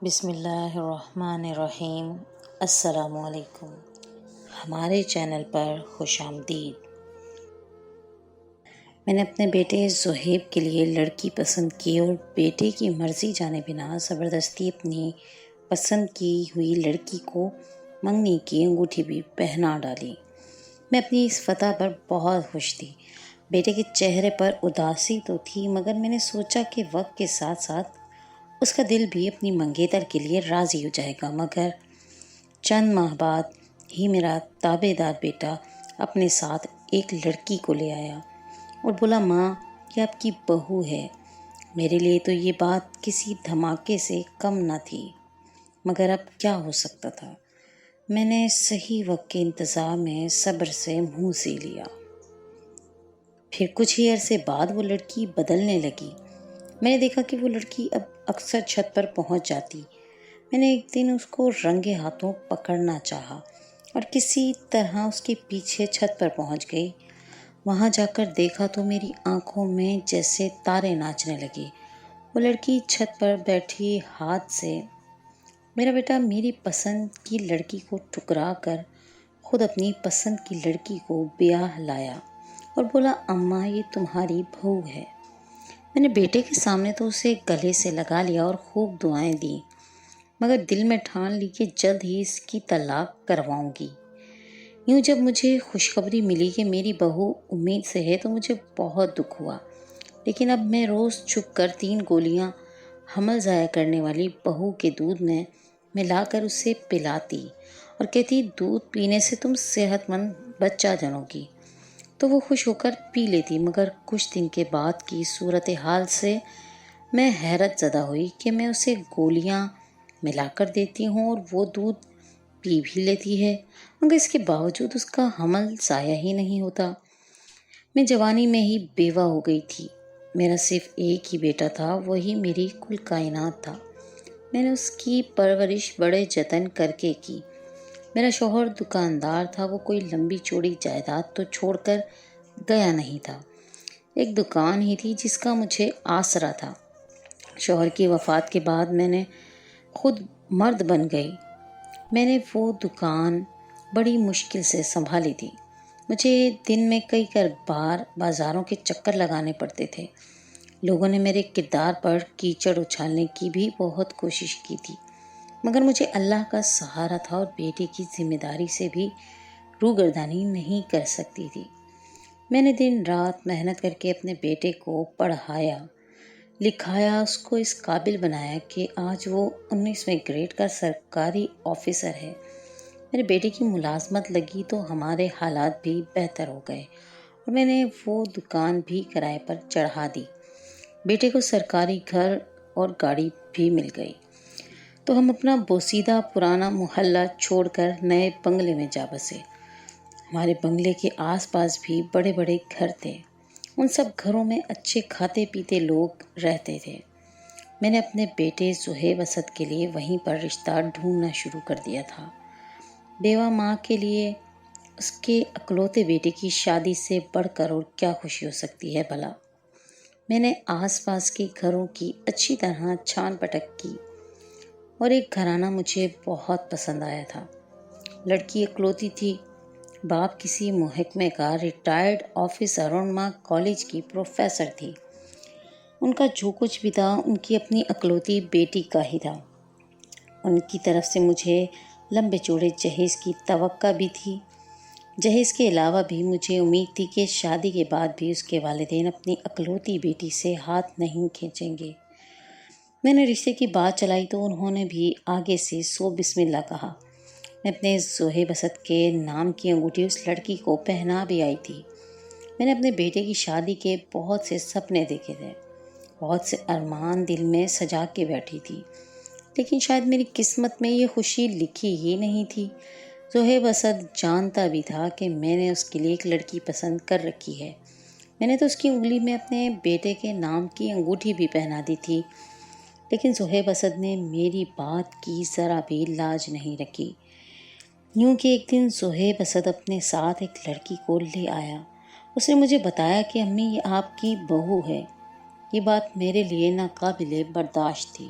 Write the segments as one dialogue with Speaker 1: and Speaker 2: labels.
Speaker 1: بسم اللہ الرحمن الرحیم۔ السلام علیکم، ہمارے چینل پر خوش آمدید۔ میں نے اپنے بیٹے زہیب کے لیے لڑکی پسند کی اور بیٹے کی مرضی جانے بنا زبردستی اپنی پسند کی ہوئی لڑکی کو منگنی کی انگوٹھی بھی پہنا ڈالی۔ میں اپنی اس فتح پر بہت خوش تھی۔ بیٹے کے چہرے پر اداسی تو تھی، مگر میں نے سوچا کہ وقت کے ساتھ ساتھ اس کا دل بھی اپنی منگیتر کے لیے راضی ہو جائے گا۔ مگر چند ماہ بعد ہی میرا تابع دار بیٹا اپنے ساتھ ایک لڑکی کو لے آیا اور بولا، ماں یہ آپ کی بہو ہے۔ میرے لیے تو یہ بات کسی دھماکے سے کم نہ تھی، مگر اب کیا ہو سکتا تھا۔ میں نے صحیح وقت کے انتظار میں صبر سے منہ سی لیا۔ پھر کچھ ہی عرصے بعد وہ لڑکی بدلنے لگی۔ میں نے دیکھا کہ وہ لڑکی اب اکثر چھت پر پہنچ جاتی۔ میں نے ایک دن اس کو رنگے ہاتھوں پکڑنا چاہا اور کسی طرح اس کے پیچھے چھت پر پہنچ گئی۔ وہاں جا کر دیکھا تو میری آنکھوں میں جیسے تارے ناچنے لگے۔ وہ لڑکی چھت پر بیٹھی ہاتھ سے میرا بیٹا میری پسند کی لڑکی کو ٹھکرا کر خود اپنی پسند کی لڑکی کو بیاہ لایا اور بولا، اماں یہ تمہاری بہو ہے۔ میں نے بیٹے کے سامنے تو اسے گلے سے لگا لیا اور خوب دعائیں دیں، مگر دل میں ٹھان لی کہ جلد ہی اس کی طلاق کرواؤں گی۔ یوں جب مجھے خوشخبری ملی کہ میری بہو امید سے ہے تو مجھے بہت دکھ ہوا، لیکن اب میں روز چھپ کر 3 گولیاں حمل ضائع کرنے والی بہو کے دودھ میں ملا کر اسے پلاتی اور کہتی، دودھ پینے سے تم صحت مند بچہ جنو گی۔ تو وہ خوش ہو کر پی لیتی، مگر کچھ دن کے بعد کی صورتحال سے میں حیرت زدہ ہوئی کہ میں اسے گولیاں ملا کر دیتی ہوں اور وہ دودھ پی بھی لیتی ہے، مگر اس کے باوجود اس کا حمل ضائع ہی نہیں ہوتا۔ میں جوانی میں ہی بیوہ ہو گئی تھی۔ میرا صرف ایک ہی بیٹا تھا، وہی میری کل کائنات تھا۔ میں نے اس کی پرورش بڑے جتن کر کے کی۔ میرا شوہر دکاندار تھا، وہ کوئی لمبی چوڑی جائیداد تو چھوڑ کر گیا نہیں تھا۔ ایک دکان ہی تھی جس کا مجھے آسرا تھا۔ شوہر کی وفات کے بعد میں نے خود مرد بن گئی۔ میں نے وہ دکان بڑی مشکل سے سنبھالی تھی۔ مجھے دن میں کئی بار بازاروں کے چکر لگانے پڑتے تھے۔ لوگوں نے میرے کردار پر کیچڑ اچھالنے کی بھی بہت کوشش کی تھی، مگر مجھے اللہ کا سہارا تھا اور بیٹے کی ذمہ داری سے بھی روگردانی نہیں کر سکتی تھی۔ میں نے دن رات محنت کر کے اپنے بیٹے کو پڑھایا لکھایا، اس کو اس قابل بنایا کہ آج وہ 19ویں گریڈ کا سرکاری آفیسر ہے۔ میرے بیٹے کی ملازمت لگی تو ہمارے حالات بھی بہتر ہو گئے اور میں نے وہ دکان بھی کرائے پر چڑھا دی۔ بیٹے کو سرکاری گھر اور گاڑی بھی مل گئی تو ہم اپنا بوسیدہ پرانا محلہ چھوڑ کر نئے بنگلے میں جا بسے۔ ہمارے بنگلے کے آس پاس بھی بڑے بڑے گھر تھے۔ ان سب گھروں میں اچھے کھاتے پیتے لوگ رہتے تھے۔ میں نے اپنے بیٹے زہیب اسد کے لیے وہیں پر رشتہ ڈھونڈنا شروع کر دیا تھا۔ بیوہ ماں کے لیے اس کے اکلوتے بیٹے کی شادی سے بڑھ کر اور کیا خوشی ہو سکتی ہے بھلا۔ میں نے آس پاس کے گھروں کی اچھی طرح چھان پٹک کی اور ایک گھرانہ مجھے بہت پسند آیا تھا۔ لڑکی اکلوتی تھی، باپ کسی محکمے کا ریٹائرڈ آفیسر اور ماں کالج کی پروفیسر تھی۔ ان کا جو کچھ بھی تھا ان کی اپنی اکلوتی بیٹی کا ہی تھا۔ ان کی طرف سے مجھے لمبے چوڑے جہیز کی توقع بھی تھی۔ جہیز کے علاوہ بھی مجھے امید تھی کہ شادی کے بعد بھی اس کے والدین اپنی اکلوتی بیٹی سے ہاتھ نہیں کھینچیں گے۔ میں نے رشتے کی بات چلائی تو انہوں نے بھی آگے سے سو بسم اللہ کہا۔ میں اپنے زہیب اسد کے نام کی انگوٹھی اس لڑکی کو پہنا بھی آئی تھی۔ میں نے اپنے بیٹے کی شادی کے بہت سے سپنے دیکھے تھے، بہت سے ارمان دل میں سجا کے بیٹھی تھی، لیکن شاید میری قسمت میں یہ خوشی لکھی ہی نہیں تھی۔ زہیب اسد جانتا بھی تھا کہ میں نے اس کے لیے ایک لڑکی پسند کر رکھی ہے۔ میں نے تو اس کی انگلی میں اپنے بیٹے کے نام کی انگوٹھی بھی پہنا دی تھی، لیکن زہیب اسد نے میری بات کی ذرا بھی لاج نہیں رکھی۔ یوں کہ ایک دن زہیب اسد اپنے ساتھ ایک لڑکی کو لے آیا۔ اس نے مجھے بتایا کہ امی یہ آپ کی بہو ہے۔ یہ بات میرے لیے ناقابل برداشت تھی۔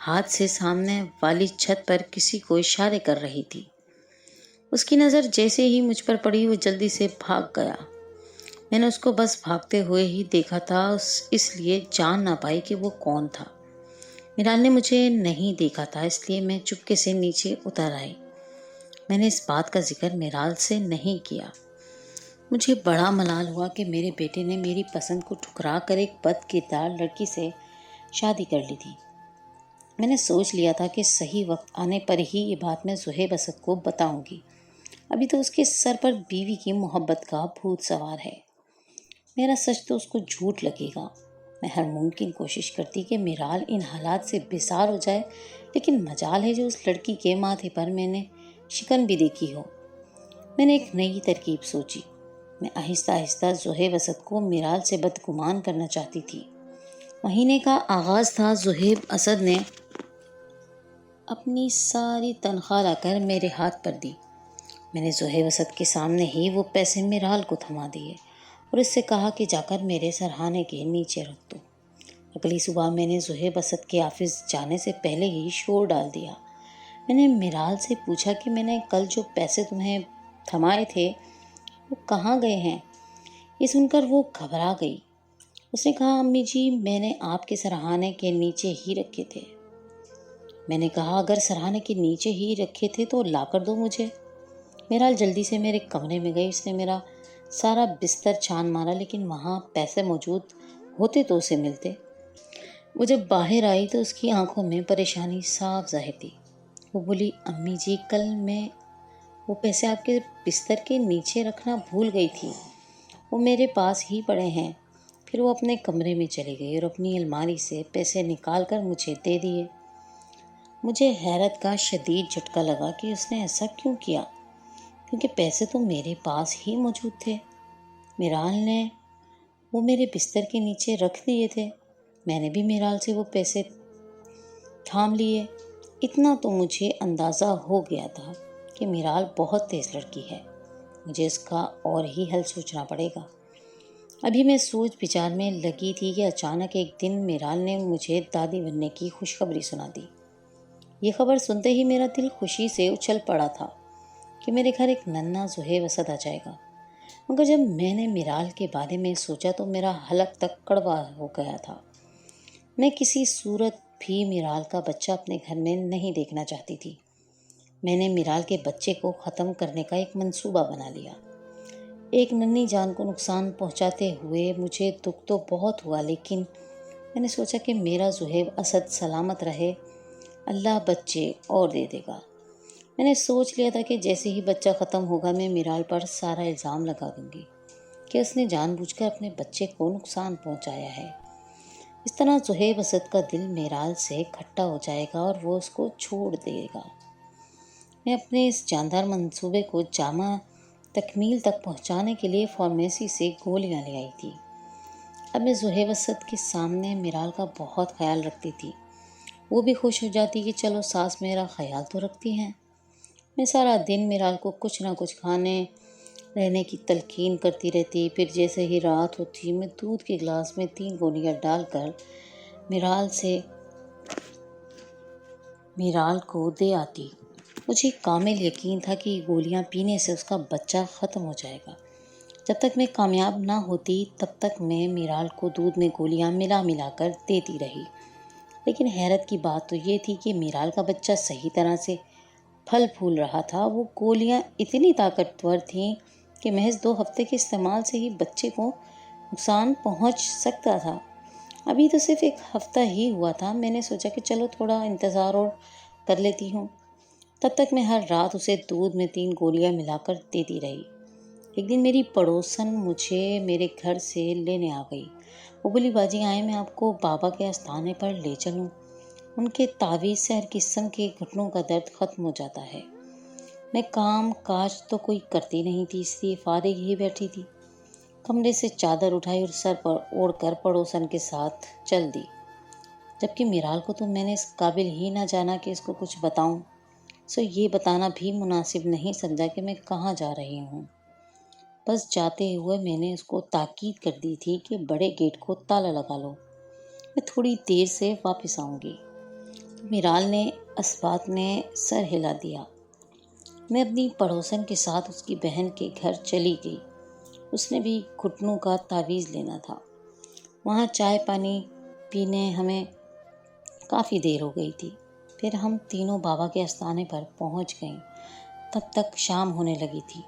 Speaker 1: ہاتھ سے سامنے والی چھت پر کسی کو اشارے کر رہی تھی۔ اس کی نظر جیسے ہی مجھ پر پڑی وہ جلدی سے بھاگ گیا۔ میں نے اس کو بس بھاگتے ہوئے ہی دیکھا تھا، اس لیے جان نہ پائی کہ وہ کون تھا۔ میرال نے مجھے نہیں دیکھا تھا، اس لیے میں چپکے سے نیچے اتر آئی۔ میں نے اس بات کا ذکر میرال سے نہیں کیا۔ مجھے بڑا ملال ہوا کہ میرے بیٹے نے میری پسند کو ٹھکرا کر ایک بد کردار لڑکی سے شادی کر لی تھی۔ میں نے سوچ لیا تھا کہ صحیح وقت آنے پر ہی یہ بات میں زہیب اسد کو بتاؤں گی۔ ابھی تو اس کے سر پر بیوی کی محبت کا بھوت سوار ہے۔ میرا سچ تو اس کو جھوٹ لگے گا۔ میں ہر ممکن کوشش کرتی کہ میرال ان حالات سے بیزار ہو جائے، لیکن مجال ہے جو اس لڑکی کے ماتھے پر میں نے شکن بھی دیکھی ہو۔ میں نے ایک نئی ترکیب سوچی۔ میں آہستہ آہستہ زہیب اسد کو میرال سے بدگمان کرنا چاہتی تھی۔ مہینے کا آغاز تھا۔ زہیب اسد نے اپنی ساری تنخواہ لا کر میرے ہاتھ پر دی۔ میں نے زہیب اسد کے سامنے ہی وہ پیسے میرال کو تھما دیے اور اس سے کہا کہ جا کر میرے سرہانے کے نیچے رکھ دو۔ اگلی صبح میں نے زہیب اسد کے آفس جانے سے پہلے ہی شور ڈال دیا۔ میں نے میرال سے پوچھا کہ میں نے کل جو پیسے تمہیں تھمائے تھے وہ کہاں گئے ہیں؟ یہ سن کر وہ گھبرا گئی۔ اس نے کہا، امی جی میں نے آپ کے سرہانے کے نیچے ہی رکھے تھے۔ میں نے کہا، اگر سرہانے کے نیچے ہی رکھے تھے تو لا کر دو مجھے۔ میرال جلدی سے میرے کمرے میں گئی۔ اس نے میرا سارا بستر چھان مارا، لیکن وہاں پیسے موجود ہوتے تو اسے ملتے۔ وہ جب باہر آئی تو اس کی آنکھوں میں پریشانی صاف ظاہر تھی۔ وہ بولی، امی جی کل میں وہ پیسے آپ کے بستر کے نیچے رکھنا بھول گئی تھی، وہ میرے پاس ہی پڑے ہیں۔ پھر وہ اپنے کمرے میں چلی گئی اور اپنی الماری سے پیسے نکال کر مجھے دے دیے۔ مجھے حیرت کا شدید جھٹکا لگا کہ اس نے ایسا کیوں کیا، کیونکہ پیسے تو میرے پاس ہی موجود تھے۔ میرال نے وہ میرے بستر کے نیچے رکھ دیے تھے۔ میں نے بھی میرال سے وہ پیسے تھام لیے۔ اتنا تو مجھے اندازہ ہو گیا تھا کہ میرال بہت تیز لڑکی ہے۔ مجھے اس کا اور ہی حل سوچنا پڑے گا۔ ابھی میں سوچ بچار میں لگی تھی کہ اچانک ایک دن میرال نے مجھے دادی بننے کی خوشخبری سنا دی۔ یہ خبر سنتے ہی میرا دل خوشی سے اچھل پڑا تھا کہ میرے گھر ایک ننھا زہیب اسد آ جائے گا۔ مگر جب میں نے میرال کے بارے میں سوچا تو میرا حلق تک کڑوا ہو گیا تھا۔ میں کسی صورت بھی میرال کا بچہ اپنے گھر میں نہیں دیکھنا چاہتی تھی۔ میں نے میرال کے بچے کو ختم کرنے کا ایک منصوبہ بنا لیا۔ ایک ننھی جان کو نقصان پہنچاتے ہوئے مجھے دکھ تو بہت ہوا، لیکن میں نے سوچا کہ میرا زہیب اسد سلامت رہے، اللہ بچے اور دے دے گا۔ میں نے سوچ لیا تھا کہ جیسے ہی بچہ ختم ہوگا میں میرال پر سارا الزام لگا دوں گی کہ اس نے جان بوجھ کر اپنے بچے کو نقصان پہنچایا ہے۔ اس طرح زہیب اسد کا دل میرال سے کھٹا ہو جائے گا اور وہ اس کو چھوڑ دے گا۔ میں اپنے اس جاندار منصوبے کو جامع تکمیل تک پہنچانے کے لیے فارمیسی سے گولیاں لے آئی تھی۔ اب میں زہیب اسد کے سامنے میرال کا بہت خیال رکھتی تھی۔ وہ بھی خوش ہو جاتی کہ چلو ساس میرا خیال تو رکھتی ہیں۔ میں سارا دن میرال کو کچھ نہ کچھ کھانے رہنے کی تلقین کرتی رہتی۔ پھر جیسے ہی رات ہوتی میں دودھ کے گلاس میں 3 گولیاں ڈال کر میرال کو دے آتی۔ مجھے کامل یقین تھا کہ یہ گولیاں پینے سے اس کا بچہ ختم ہو جائے گا۔ جب تک میں کامیاب نہ ہوتی تب تک میں میرال کو دودھ میں گولیاں ملا کر دیتی رہی۔ لیکن حیرت کی بات تو یہ تھی کہ میرال کا بچہ صحیح طرح سے پھل پھول رہا تھا۔ وہ گولیاں اتنی طاقتور تھیں کہ محض 2 ہفتے کے استعمال سے ہی بچے کو نقصان پہنچ سکتا تھا۔ ابھی تو صرف 1 ہفتہ ہی ہوا تھا۔ میں نے سوچا کہ چلو تھوڑا انتظار اور کر لیتی ہوں۔ تب تک میں ہر رات اسے دودھ میں 3 گولیاں ملا کر دیتی رہی۔ ایک دن میری پڑوسن مجھے میرے گھر سے لینے آ گئی۔ وہ بولی، باجی آئیں میں آپ کو بابا کے آستانے پر لے چلوں، ان کے تعویذ سے ہر قسم کے گھٹنوں کا درد ختم ہو جاتا ہے۔ میں کام کاج تو کوئی کرتی نہیں تھی، اس لیے فارغ ہی بیٹھی تھی۔ کمرے سے چادر اٹھائی اور سر پر اوڑھ کر پڑوسن کے ساتھ چل دی۔ جبکہ میرال کو تو میں نے اس قابل ہی نہ جانا کہ اس کو کچھ بتاؤں، سو یہ بتانا بھی مناسب نہیں سمجھا کہ میں کہاں جا رہی ہوں۔ بس جاتے ہوئے میں نے اس کو تاکید کر دی تھی کہ بڑے گیٹ کو تالا لگا لو، میں تھوڑی دیر سے واپس آؤں گی۔ میرال نے اسبات میں سر ہلا دیا۔ میں اپنی پڑوسن کے ساتھ اس کی بہن کے گھر چلی گئی۔ اس نے بھی گھٹنوں کا تعویذ لینا تھا۔ وہاں چائے پانی پینے ہمیں کافی دیر ہو گئی تھی۔ پھر ہم تینوں بابا کے آستانے پر پہنچ گئیں۔ تب تک شام ہونے لگی تھی۔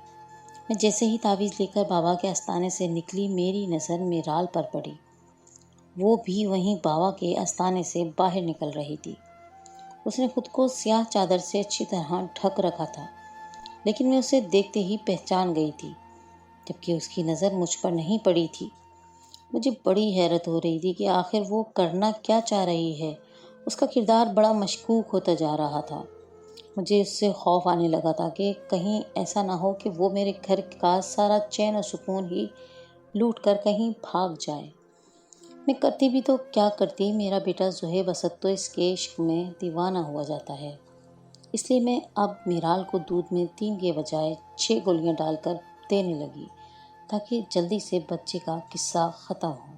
Speaker 1: میں جیسے ہی تعویذ لے کر بابا کے آستانے سے نکلی، میری نظر میرال پر پڑی۔ وہ بھی وہیں بابا کے آستانے سے باہر نکل رہی تھی۔ اس نے خود کو سیاہ چادر سے اچھی طرح ڈھک رکھا تھا، لیکن میں اسے دیکھتے ہی پہچان گئی تھی، جبکہ اس کی نظر مجھ پر نہیں پڑی تھی۔ مجھے بڑی حیرت ہو رہی تھی کہ آخر وہ کرنا کیا چاہ رہی ہے۔ اس کا کردار بڑا مشکوک ہوتا جا رہا تھا۔ مجھے اس سے خوف آنے لگا تھا کہ کہیں ایسا نہ ہو کہ وہ میرے گھر کا سارا چین و سکون ہی لوٹ کر کہیں بھاگ جائے۔ میں کرتی بھی تو کیا کرتی، میرا بیٹا زہیب اسد تو اس کے عشق میں دیوانہ ہوا جاتا ہے۔ اس لیے میں اب میرال کو دودھ میں 3 کے بجائے 6 گولیاں ڈال کر دینے لگی، تاکہ جلدی سے بچے کا قصہ ختم ہو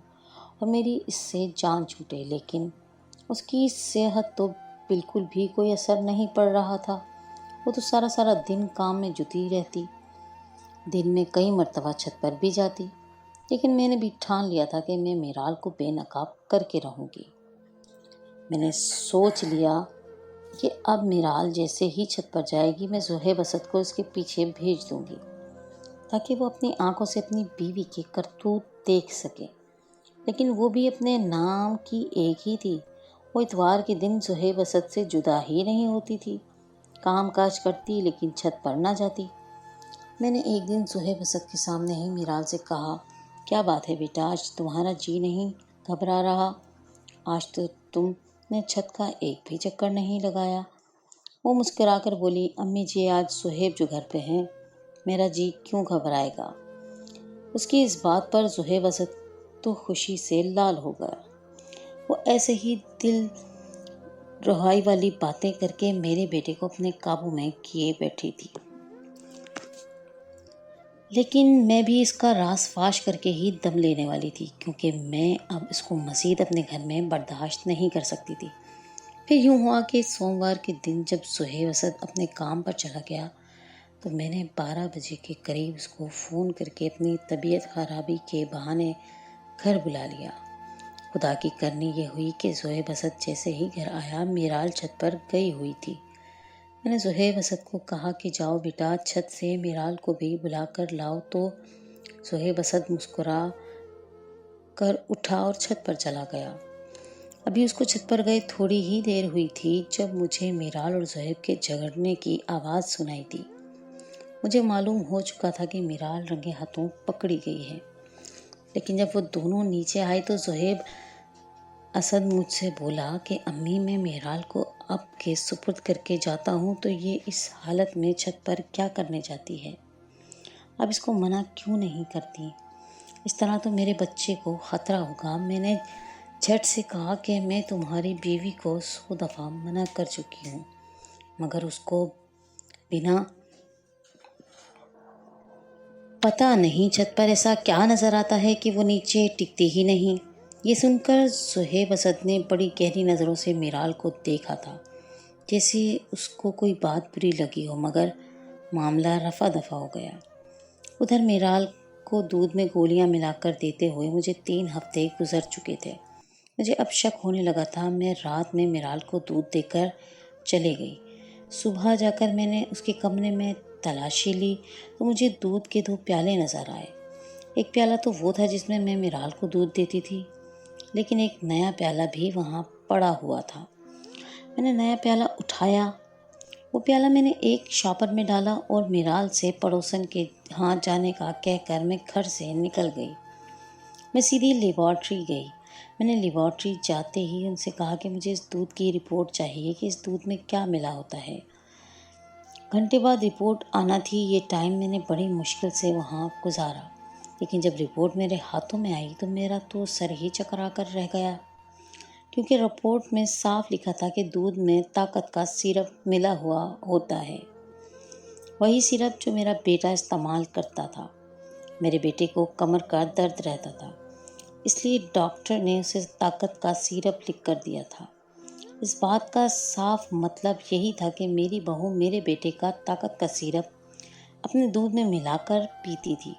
Speaker 1: اور میری اس سے جان چھوٹے۔ لیکن اس کی صحت تو بالکل بھی کوئی اثر نہیں پڑ رہا تھا۔ وہ تو سارا دن کام میں جٹی رہتی، دن میں کئی مرتبہ چھت پر بھی جاتی، لیکن میں نے بھی ٹھان لیا تھا کہ میں میرال کو بے نقاب کر کے رہوں گی۔ میں نے سوچ لیا کہ اب میرال جیسے ہی چھت پر جائے گی، میں زہیب اسد کو اس کے پیچھے بھیج دوں گی، تاکہ وہ اپنی آنکھوں سے اپنی بیوی کے کرتوت دیکھ سکے۔ لیکن وہ بھی اپنے نام کی ایک ہی تھی۔ وہ اتوار کے دن زہیب اسد سے جدا ہی نہیں ہوتی تھی، کام کاج کرتی لیکن چھت پر نہ جاتی۔ میں نے ایک دن زہیب اسد کے سامنے ہی میرال سے کہا، کیا بات ہے بیٹا، آج تمہارا جی نہیں گھبرا رہا؟ آج تو تم نے چھت کا ایک بھی چکر نہیں لگایا۔ وہ مسکرا کر بولی، امی جی آج زہیب جو گھر پہ ہیں، میرا جی کیوں گھبرائے گا؟ اس کی اس بات پر زہیب اسد تو خوشی سے لال ہو گیا۔ وہ ایسے ہی دل رہائی والی باتیں کر کے میرے بیٹے کو اپنے قابو میں کیے بیٹھی تھی۔ لیکن میں بھی اس کا راز فاش کر کے ہی دم لینے والی تھی، کیونکہ میں اب اس کو مزید اپنے گھر میں برداشت نہیں کر سکتی تھی۔ پھر یوں ہوا کہ سوموار کے دن جب زہیب اسد اپنے کام پر چلا گیا تو میں نے 12 بجے کے قریب اس کو فون کر کے اپنی طبیعت خرابی کے بہانے گھر بلا لیا۔ خدا کی کرنی یہ ہوئی کہ زہیب اسد جیسے ہی گھر آیا، میرال چھت پر گئی ہوئی تھی۔ میں نے زہیب اسد کو کہا کہ جاؤ بیٹا، چھت سے میرال کو بھی بلا کر لاؤ، تو زہیب اسد مسکرا کر اٹھا اور چھت پر چلا گیا۔ ابھی اس کو چھت پر گئے تھوڑی ہی دیر ہوئی تھی جب مجھے میرال اور زہیب کے جھگڑنے کی آواز سنائی دی۔ مجھے معلوم ہو چکا تھا کہ میرال رنگے ہاتھوں پکڑی گئی ہے، لیکن جب وہ دونوں نیچے آئے تو زہیب اسد مجھ سے بولا کہ امی، میں میرال کو اب کے سپرد کر کے جاتا ہوں تو یہ اس حالت میں چھت پر کیا کرنے جاتی ہے؟ اب اس کو منع کیوں نہیں کرتی؟ اس طرح تو میرے بچے کو خطرہ ہوگا۔ میں نے جھٹ سے کہا کہ میں تمہاری بیوی کو 100 دفعہ منع کر چکی ہوں، مگر اس کو بنا پتہ نہیں چھت پر ایسا کیا نظر آتا ہے کہ وہ نیچے ٹکتی ہی نہیں۔ یہ سن کر زہیب اسد نے بڑی گہری نظروں سے میرال کو دیکھا تھا، جیسے اس کو کوئی بات بری لگی ہو، مگر معاملہ رفع دفع ہو گیا۔ ادھر میرال کو دودھ میں گولیاں ملا کر دیتے ہوئے مجھے 3 ہفتے گزر چکے تھے۔ مجھے اب شک ہونے لگا تھا۔ میں رات میں میرال کو دودھ دے کر چلے گئی۔ صبح جا کر میں نے اس کے کمرے میں تلاشی لی تو مجھے دودھ کے 2 پیالے نظر آئے۔ ایک پیالہ تو وہ تھا جس میں میں میرال کو دودھ دیتی تھی، لیکن ایک نیا پیالہ بھی وہاں پڑا ہوا تھا۔ میں نے نیا پیالہ اٹھایا۔ وہ پیالہ میں نے ایک شاپر میں ڈالا اور میرال سے پڑوسن کے ہاں جانے کا کہہ کر میں گھر سے نکل گئی۔ میں سیدھی لیبارٹری گئی۔ میں نے لیبارٹری جاتے ہی ان سے کہا کہ مجھے اس دودھ کی رپورٹ چاہیے کہ اس دودھ میں کیا ملا ہوتا ہے۔ گھنٹے بعد رپورٹ آنا تھی۔ یہ ٹائم میں نے بڑی مشکل سے وہاں گزارا، لیکن جب رپورٹ میرے ہاتھوں میں آئی تو میرا تو سر ہی چکرا کر رہ گیا، کیونکہ رپورٹ میں صاف لکھا تھا کہ دودھ میں طاقت کا سیرپ ملا ہوا ہوتا ہے، وہی سیرپ جو میرا بیٹا استعمال کرتا تھا۔ میرے بیٹے کو کمر کا درد رہتا تھا، اس لیے ڈاکٹر نے اسے طاقت کا سیرپ لکھ کر دیا تھا۔ اس بات کا صاف مطلب یہی تھا کہ میری بہو میرے بیٹے کا طاقت کا سیرپ اپنے دودھ میں ملا کر پیتی تھی،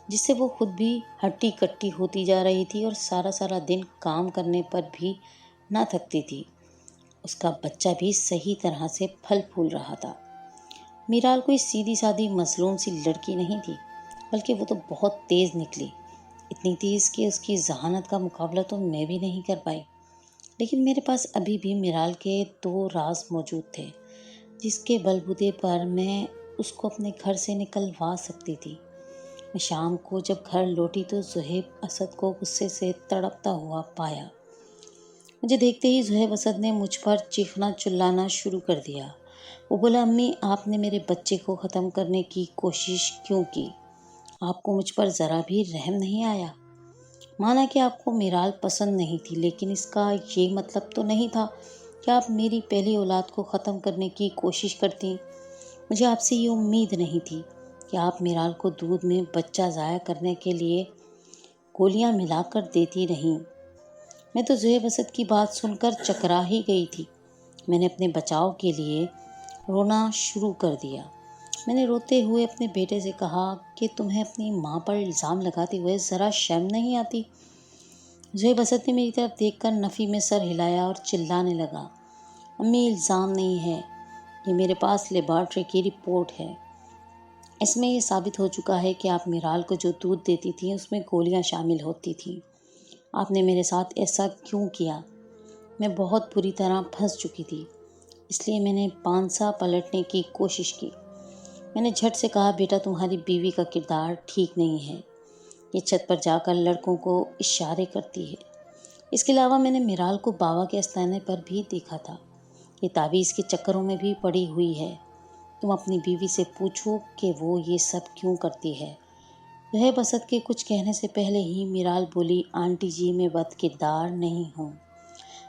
Speaker 1: جس سے وہ خود بھی ہٹی کٹی ہوتی جا رہی تھی اور سارا سارا دن کام کرنے پر بھی نہ تھکتی تھی۔ اس کا بچہ بھی صحیح طرح سے پھل پھول رہا تھا۔ میرال کوئی سیدھی سادی مظلوم سی لڑکی نہیں تھی، بلکہ وہ تو بہت تیز نکلی، اتنی تیز کہ اس کی ذہانت کا مقابلہ تو میں بھی نہیں کر پائی۔ لیکن میرے پاس ابھی بھی میرال کے 2 راز موجود تھے، جس کے بل بوتے پر میں اس کو اپنے گھر سے نکلوا سکتی تھی۔ میں شام کو جب گھر لوٹی تو زہیب اسد کو غصے سے تڑپتا ہوا پایا۔ مجھے دیکھتے ہی زہیب اسد نے مجھ پر چیخنا چلانا شروع کر دیا۔ وہ بولا، امی آپ نے میرے بچے کو ختم کرنے کی کوشش کیوں کی؟ آپ کو مجھ پر ذرا بھی رحم نہیں آیا؟ مانا کہ آپ کو میرال پسند نہیں تھی، لیکن اس کا یہ مطلب تو نہیں تھا کہ آپ میری پہلی اولاد کو ختم کرنے کی کوشش کرتی۔ مجھے آپ سے یہ امید نہیں تھی کہ آپ میرال کو دودھ میں بچہ ضائع کرنے کے لیے گولیاں ملا کر دیتی رہیں۔ میں تو زہیب اسد کی بات سن کر چکرا ہی گئی تھی۔ میں نے اپنے بچاؤ کے لیے رونا شروع کر دیا۔ میں نے روتے ہوئے اپنے بیٹے سے کہا کہ تمہیں اپنی ماں پر الزام لگاتے ہوئے ذرا شرم نہیں آتی؟ زہیب اسد نے میری طرف دیکھ کر نفی میں سر ہلایا اور چلانے لگا، امی الزام نہیں ہے، یہ میرے پاس لیبارٹری کی رپورٹ ہے۔ اس میں یہ ثابت ہو چکا ہے کہ آپ میرال کو جو دودھ دیتی تھیں اس میں گولیاں شامل ہوتی تھیں۔ آپ نے میرے ساتھ ایسا کیوں کیا؟ میں بہت بری طرح پھنس چکی تھی، اس لیے میں نے پانسا پلٹنے کی کوشش کی۔ میں نے جھٹ سے کہا، بیٹا تمہاری بیوی کا کردار ٹھیک نہیں ہے، یہ چھت پر جا کر لڑکوں کو اشارے کرتی ہے۔ اس کے علاوہ میں نے میرال کو بابا کے آستانے پر بھی دیکھا تھا، یہ تعویذ کے چکروں میں بھی پڑی ہوئی ہے۔ تم اپنی بیوی سے پوچھو کہ وہ یہ سب کیوں کرتی ہے۔ زہیب اسد کے کچھ کہنے سے پہلے ہی میرال بولی، آنٹی جی میں بد کردار نہیں ہوں۔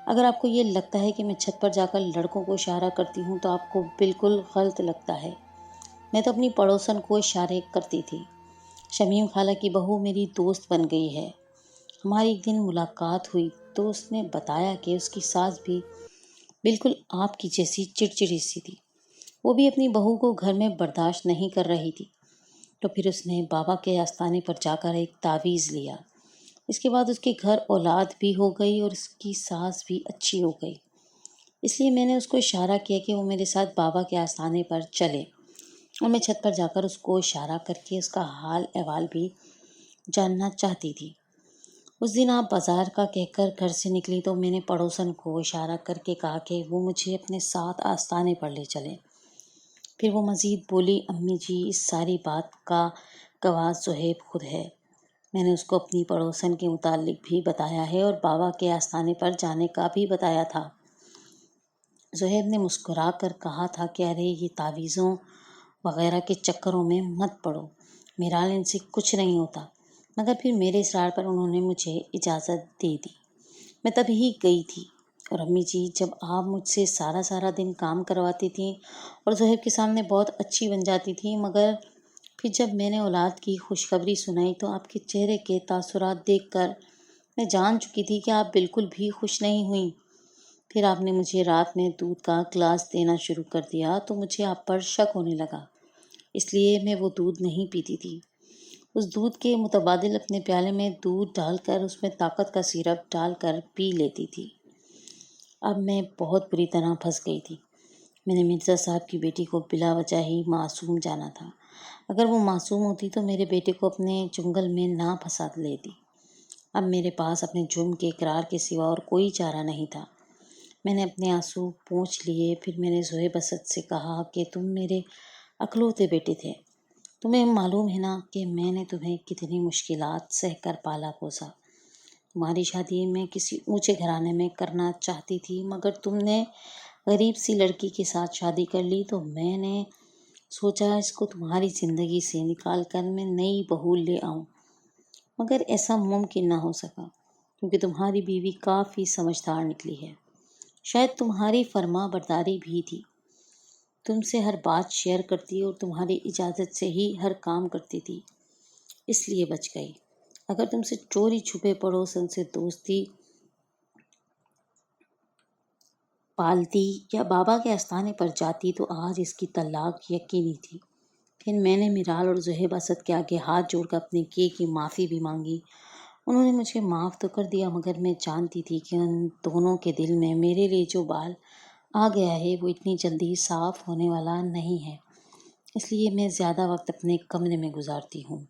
Speaker 1: اگر آپ کو یہ لگتا ہے کہ میں چھت پر جا کر لڑکوں کو اشارہ کرتی ہوں تو آپ کو بالکل غلط لگتا ہے۔ میں تو اپنی پڑوسن کو اشارے کرتی تھی۔ شمیم خالہ کی بہو میری دوست بن گئی ہے۔ ہماری ایک دن ملاقات ہوئی تو اس نے بتایا کہ اس کی ساس بھی بالکل آپ کی جیسی چڑچڑی سی تھی، وہ بھی اپنی بہو کو گھر میں برداشت نہیں کر رہی تھی۔ تو پھر اس نے بابا کے آستانے پر جا کر ایک تعویذ لیا۔ اس کے بعد اس کے گھر اولاد بھی ہو گئی اور اس کی ساس بھی اچھی ہو گئی۔ اس لیے میں نے اس کو اشارہ کیا کہ وہ میرے ساتھ بابا کے آستانے پر چلے، اور میں چھت پر جا کر اس کو اشارہ کر کے اس کا حال احوال بھی جاننا چاہتی تھی۔ اس دن آپ بازار کا کہہ کر گھر سے نکلی تو میں نے پڑوسن کو اشارہ کر کے کہا کہ وہ مجھے اپنے ساتھ آستانے پر لے چلیں۔ پھر وہ مزید بولی، امی جی اس ساری بات کا گواہ زہیب خود ہے۔ میں نے اس کو اپنی پڑوسن کے متعلق بھی بتایا ہے اور بابا کے آستانے پر جانے کا بھی بتایا تھا۔ زہیب نے مسکرا کر کہا تھا کہ ارے یہ تعویذوں وغیرہ کے چکروں میں مت پڑو، میرال ان سے کچھ نہیں ہوتا۔ مگر پھر میرے اصرار پر انہوں نے مجھے اجازت دے دی۔ میں تبھی گئی تھی۔ اور امی جی جب آپ مجھ سے سارا سارا دن کام کرواتی تھیں اور زہیب کے سامنے بہت اچھی بن جاتی تھیں، مگر پھر جب میں نے اولاد کی خوشخبری سنائی تو آپ کے چہرے کے تاثرات دیکھ کر میں جان چکی تھی کہ آپ بالکل بھی خوش نہیں ہوئیں۔ پھر آپ نے مجھے رات میں دودھ کا گلاس دینا شروع کر دیا تو مجھے آپ پر شک ہونے لگا، اس لیے میں وہ دودھ نہیں پیتی تھی۔ اس دودھ کے متبادل اپنے پیالے میں دودھ ڈال کر اس میں طاقت کا سیرپ ڈال کر پی لیتی تھی۔ اب میں بہت بری طرح پھنس گئی تھی۔ میں نے مرزا صاحب کی بیٹی کو بلا وجہ ہی معصوم جانا تھا۔ اگر وہ معصوم ہوتی تو میرے بیٹے کو اپنے چنگل میں نہ پھنسا لیتی۔ اب میرے پاس اپنے جرم کے اقرار کے سوا اور کوئی چارہ نہیں تھا۔ میں نے اپنے آنسو پونچھ لیے۔ پھر میں نے زہیب اسد سے کہا کہ تم میرے اکلوتے بیٹے تھے، تمہیں معلوم ہے نا کہ میں نے تمہیں کتنی مشکلات سہ کر پالا پوسا۔ تمہاری شادی میں کسی اونچے گھرانے میں کرنا چاہتی تھی، مگر تم نے غریب سی لڑکی کے ساتھ شادی کر لی تو میں نے سوچا اس کو تمہاری زندگی سے نکال کر میں نئی بہو لے آؤں، مگر ایسا ممکن نہ ہو سکا کیونکہ تمہاری بیوی کافی سمجھدار نکلی ہے، شاید تمہاری فرما برداری بھی تھی، تم سے ہر بات شیئر کرتی اور تمہاری اجازت سے ہی ہر کام کرتی تھی، اس لیے بچ گئی۔ اگر تم سے چوری چھپے پڑوسن سے دوستی پالتی یا بابا کے آستانے پر جاتی تو آج اس کی طلاق یقینی تھی۔ پھر میں نے میرال اور زہیب اسد کے آگے ہاتھ جوڑ کر اپنے کیے کی معافی بھی مانگی۔ انہوں نے مجھے معاف تو کر دیا، مگر میں جانتی تھی کہ ان دونوں کے دل میں میرے لیے جو بال آ گیا ہے وہ اتنی جلدی صاف ہونے والا نہیں ہے، اس لیے میں زیادہ وقت اپنے کمرے میں گزارتی ہوں۔